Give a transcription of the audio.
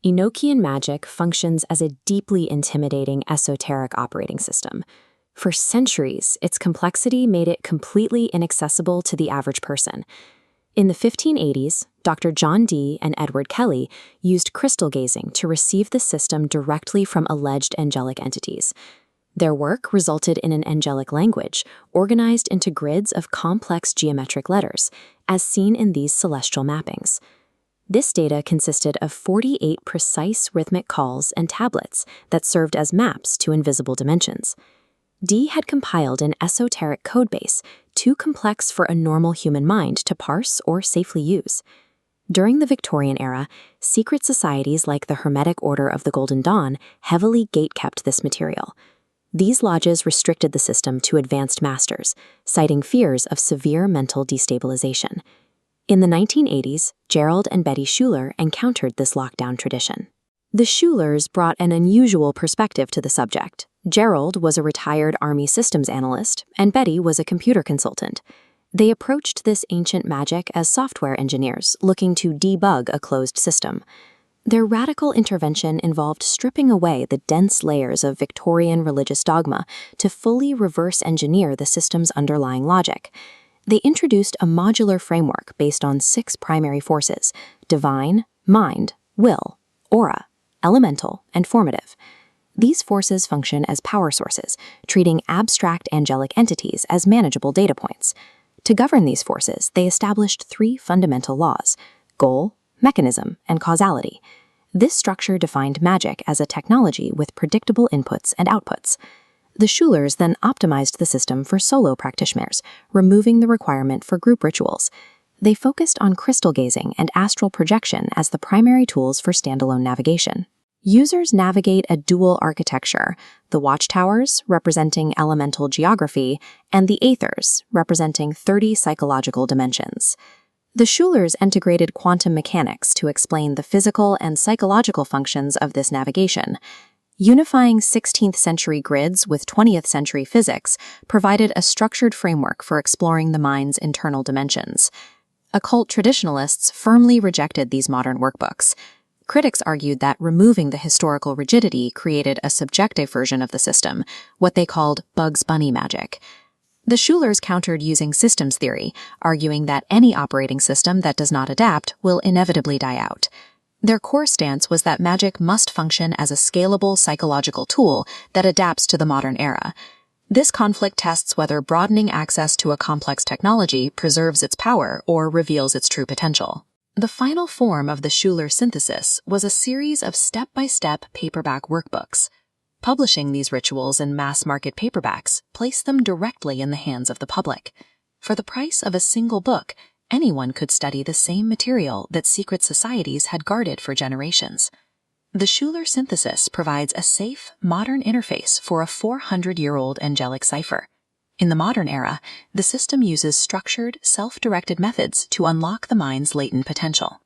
Enochian magic functions as a deeply intimidating esoteric operating system. For centuries, its complexity made it completely inaccessible to the average person. In the 1580s, Dr. John Dee and Edward Kelly used crystal gazing to receive the system directly from alleged angelic entities. Their work resulted in an angelic language, organized into grids of complex geometric letters, as seen in these celestial mappings. This data consisted of 48 precise rhythmic calls and tablets that served as maps to invisible dimensions. Dee had compiled an esoteric codebase, too complex for a normal human mind to parse or safely use. During the Victorian era, secret societies like the Hermetic Order of the Golden Dawn heavily gatekept this material. These lodges restricted the system to advanced masters, citing fears of severe mental destabilization. In the 1980s, Gerald and Betty Schuler encountered this lockdown tradition. The Schelers brought an unusual perspective to the subject. Gerald was a retired Army systems analyst, and Betty was a computer consultant. They approached this ancient magic as software engineers looking to debug a closed system. Their radical intervention involved stripping away the dense layers of Victorian religious dogma to fully reverse engineer the system's underlying logic. They introduced a modular framework based on 6 primary forces: divine, mind, will, aura, elemental, and formative. These forces function as power sources, treating abstract angelic entities as manageable data points. To govern these forces, they established 3 fundamental laws: goal, mechanism, and causality. This structure defined magic as a technology with predictable inputs and outputs. The Schelers then optimized the system for solo practitioners, removing the requirement for group rituals. They focused on crystal gazing and astral projection as the primary tools for standalone navigation. Users navigate a dual architecture: the watchtowers, representing elemental geography, and the aethers, representing 30 psychological dimensions. The Schelers integrated quantum mechanics to explain the physical and psychological functions of this navigation. Unifying 16th century grids with 20th century physics provided a structured framework for exploring the mind's internal dimensions. Occult traditionalists firmly rejected these modern workbooks. Critics argued that removing the historical rigidity created a subjective version of the system, what they called Bugs Bunny magic. The Schelers countered using systems theory, arguing that any operating system that does not adapt will inevitably die out. Their core stance was that magic must function as a scalable psychological tool that adapts to the modern era. This conflict tests whether broadening access to a complex technology preserves its power or reveals its true potential. The final form of the Schuler synthesis was a series of step-by-step paperback workbooks. Publishing these rituals in mass-market paperbacks placed them directly in the hands of the public. For the price of a single book, anyone could study the same material that secret societies had guarded for generations. The Schuler synthesis provides a safe, modern interface for a 400-year-old angelic cipher. In the modern era, the system uses structured, self-directed methods to unlock the mind's latent potential.